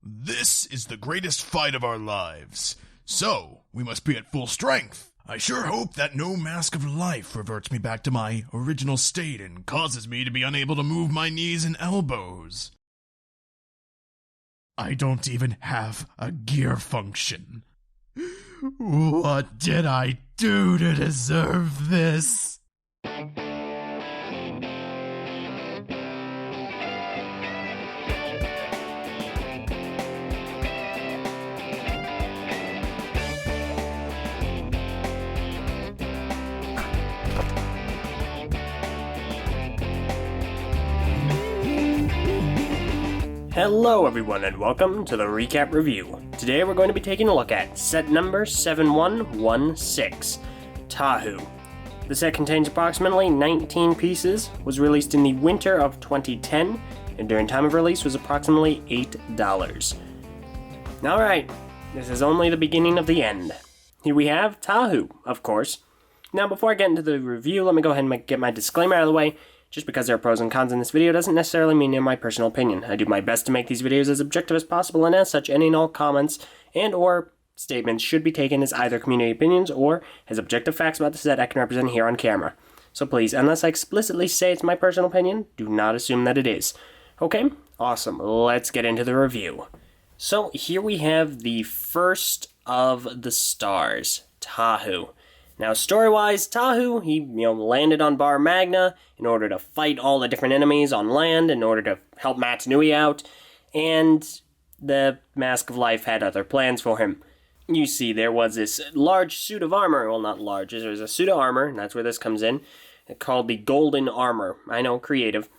This is the greatest fight of our lives. So, we must be at full strength. I sure hope that no mask of life reverts me back to my original state and causes me to be unable to move my knees and elbows. I don't even have a gear function. What did I do to deserve this? Hello everyone and welcome to the Recap Review. Today we're going to be taking a look at set number 7116, Tahu. The set contains approximately 19 pieces, was released in the winter of 2010, and during time of release was approximately $8. Alright, this is only the beginning of the end. Here we have Tahu, of course. Now before I get into the review, let me go ahead and get my disclaimer out of the way. Just because there are pros and cons in this video doesn't necessarily mean they're my personal opinion. I do my best to make these videos as objective as possible, and as such, any and all comments and or statements should be taken as either community opinions or as objective facts about the set I can represent here on camera. So please, unless I explicitly say it's my personal opinion, do not assume that it is. Okay? Awesome. Let's get into the review. So here we have the first of the stars, Tahu. Now, story-wise, Tahu, he landed on Bar Magna in order to fight all the different enemies on land, in order to help Matsui out, and the Mask of Life had other plans for him. You see, there was this large suit of armor, well, not large, there was a suit of armor, and that's where this comes in, called the Golden Armor. I know, creative.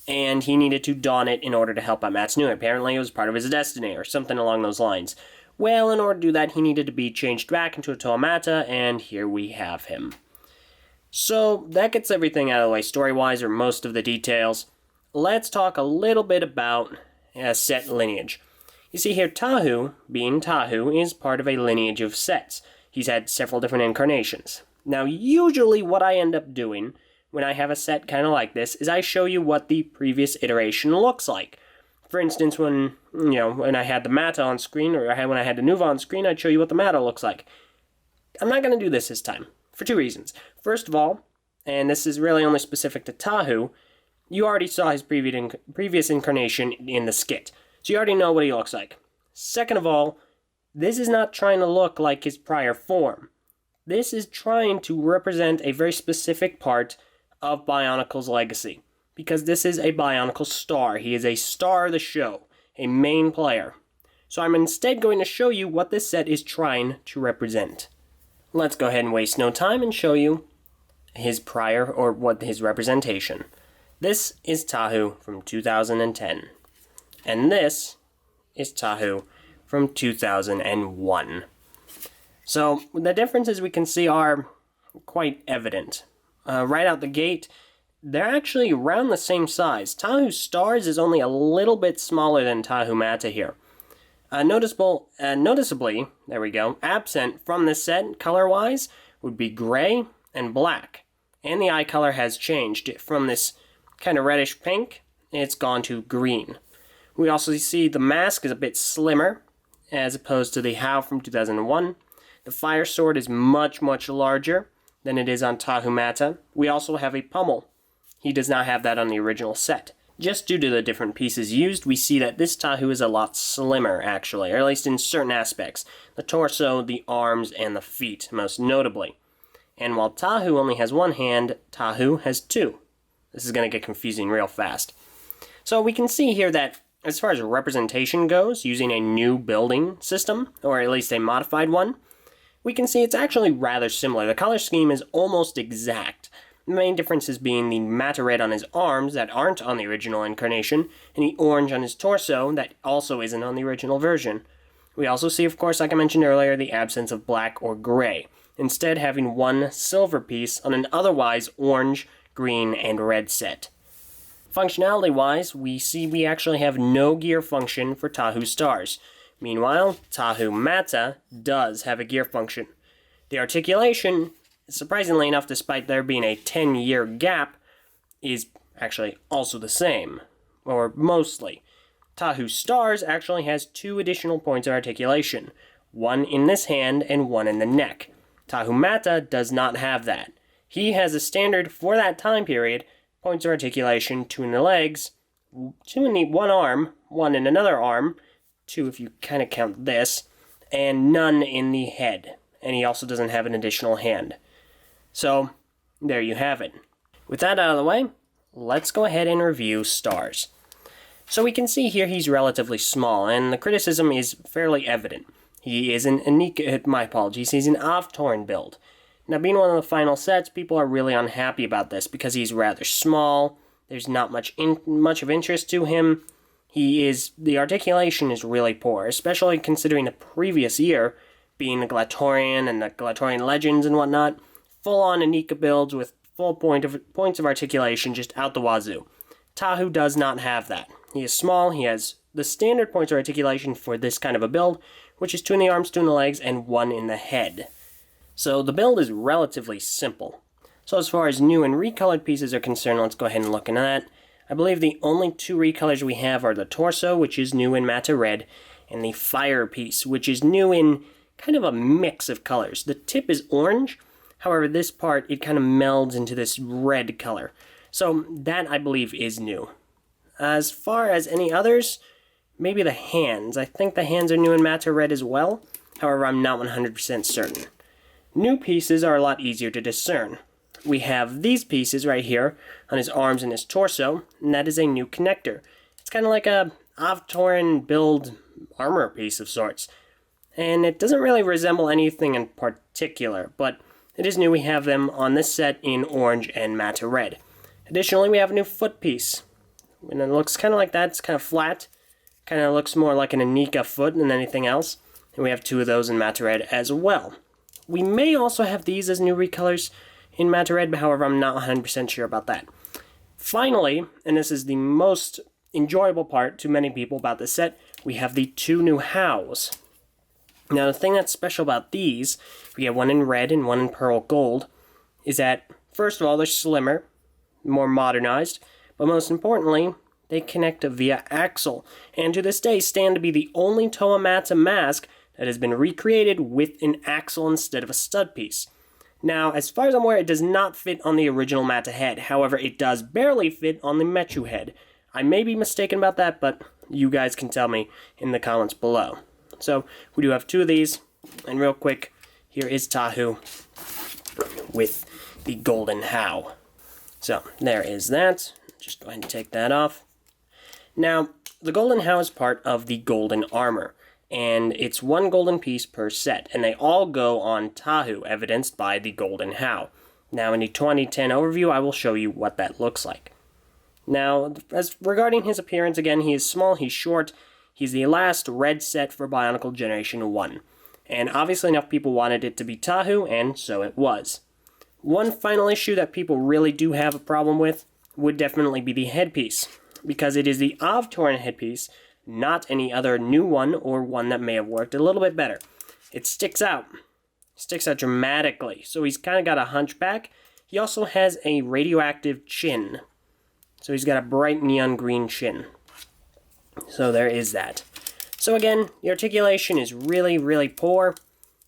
And he needed to don it in order to help out Matsui. Apparently, it was part of his destiny, or something along those lines. Well, in order to do that, he needed to be changed back into a Toamata, and here we have him. So, that gets everything out of the way story-wise, or most of the details. Let's talk a little bit about set lineage. You see here, Tahu, being Tahu, is part of a lineage of sets. He's had several different incarnations. Now, usually what I end up doing when I have a set kind of like this is I show you what the previous iteration looks like. For instance, when I had the Mata on screen, or when I had the Nuva on screen, I'd show you what the Mata looks like. I'm not going to do this time, for two reasons. First of all, and this is really only specific to Tahu, you already saw his previous incarnation in the skit, so you already know what he looks like. Second of all, this is not trying to look like his prior form. This is trying to represent a very specific part of Bionicle's legacy. Because this is a Bionicle star. He is a star of the show, a main player. So I'm instead going to show you what this set is trying to represent. Let's go ahead and waste no time and show you his his representation. This is Tahu from 2010. And this is Tahu from 2001. So the differences we can see are quite evident. Right out the gate, they're actually around the same size. Tahu's stars is only a little bit smaller than Tahu Mata here. Noticeably, there we go, absent from this set, color-wise, would be gray and black. And the eye color has changed from this kind of reddish pink, it's gone to green. We also see the mask is a bit slimmer, as opposed to the How from 2001. The fire sword is much, much larger than it is on Tahu Mata. We also have a Pummel. He does not have that on the original set. Just due to the different pieces used, we see that this Tahu is a lot slimmer, actually, or at least in certain aspects. The torso, the arms, and the feet, most notably. And while Tahu only has one hand, Tahu has two. This is going to get confusing real fast. So we can see here that, as far as representation goes, using a new building system, or at least a modified one, we can see it's actually rather similar. The color scheme is almost exact. The main differences being the matte red on his arms that aren't on the original incarnation, and the orange on his torso that also isn't on the original version. We also see, of course, like I mentioned earlier, the absence of black or gray, instead having one silver piece on an otherwise orange, green, and red set. Functionality-wise, we actually have no gear function for Tahu stars. Meanwhile, Tahu Mata does have a gear function. The articulation, surprisingly enough, despite there being a 10-year gap, is actually also the same, or mostly. Tahu Stars actually has 2 additional points of articulation, one in this hand and one in the neck. Tahu Mata does not have that. He has a standard for that time period, points of articulation, 2 in the legs, 2 in one arm, 1 in another arm, 2 if you kind of count this, and none in the head. And he also doesn't have an additional hand. So, there you have it. With that out of the way, let's go ahead and review Stars. So we can see here he's relatively small, and the criticism is fairly evident. He is an Anika, my apologies, he's an Avtorn build. Now, being one of the final sets, people are really unhappy about this because he's rather small, there's not much of interest to him. The articulation is really poor, especially considering the previous year, being the Glatorian and the Glatorian Legends and whatnot, full-on Anika builds with full points of articulation just out the wazoo. Tahu does not have that. He is small, he has the standard points of articulation for this kind of a build, which is 2 in the arms, 2 in the legs, and 1 in the head. So the build is relatively simple. So as far as new and recolored pieces are concerned, let's go ahead and look into that. I believe the only 2 recolors we have are the torso, which is new in Mata Red, and the fire piece, which is new in kind of a mix of colors. The tip is orange, however this part, it kind of melds into this red color. So that, I believe, is new. As far as any others, maybe the hands. I think the hands are new in Mata Red as well, however I'm not 100% certain. New pieces are a lot easier to discern. We have these pieces right here on his arms and his torso, and that is a new connector. It's kind of like a Avtorn build armor piece of sorts. And it doesn't really resemble anything in particular, but it is new. We have them on this set in orange and Mata Red. Additionally, we have a new foot piece. And it looks kind of like that. It's kind of flat. Kind of looks more like an Anika foot than anything else. And we have 2 of those in Mata Red as well. We may also have these as new recolors in Mata Red, but however, I'm not 100% sure about that. Finally, and this is the most enjoyable part to many people about this set, we have the 2 new Hows. Now, the thing that's special about these, we have one in red and one in pearl gold, is that, first of all, they're slimmer, more modernized, but most importantly, they connect via axle, and to this day stand to be the only Toa Mata mask that has been recreated with an axle instead of a stud piece. Now, as far as I'm aware, it does not fit on the original Mata head, however, it does barely fit on the Mechu head. I may be mistaken about that, but you guys can tell me in the comments below. So, we do have 2 of these, and real quick, here is Tahu with the Golden How. So, there is that. Just go ahead and take that off. Now, the Golden How is part of the Golden Armor, and it's 1 golden piece per set, and they all go on Tahu, evidenced by the Golden How. Now, in the 2010 overview, I will show you what that looks like. Now, as regarding his appearance, again, he is small, he's short, he's the last red set for Bionicle Generation 1. And obviously enough people wanted it to be Tahu, and so it was. One final issue that people really do have a problem with would definitely be the headpiece, because it is the Avtorn headpiece, not any other new one or one that may have worked a little bit better. It sticks out dramatically, so he's kind of got a hunchback. He also has a radioactive chin, so he's got a bright neon green chin. So there is that. So again, the articulation is really, really poor.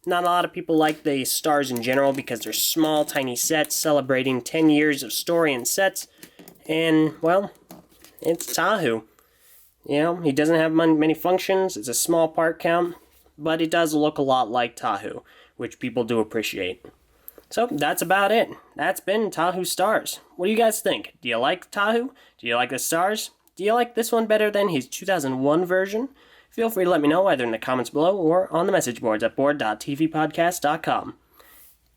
Not a lot of people like the Stars in general because they're small, tiny sets celebrating 10 years of story and sets. And, well, it's Tahu. You know, he doesn't have many functions, it's a small part count, but it does look a lot like Tahu, which people do appreciate. So, that's about it. That's been Tahu Stars. What do you guys think? Do you like Tahu? Do you like the Stars? Do you like this one better than his 2001 version? Feel free to let me know either in the comments below or on the message boards at board.tvpodcast.com.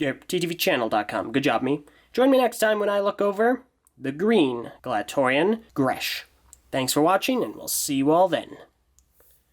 TTVchannel.com. Good job, me. Join me next time when I look over the green Glatorian Gresh. Thanks for watching, and we'll see you all then.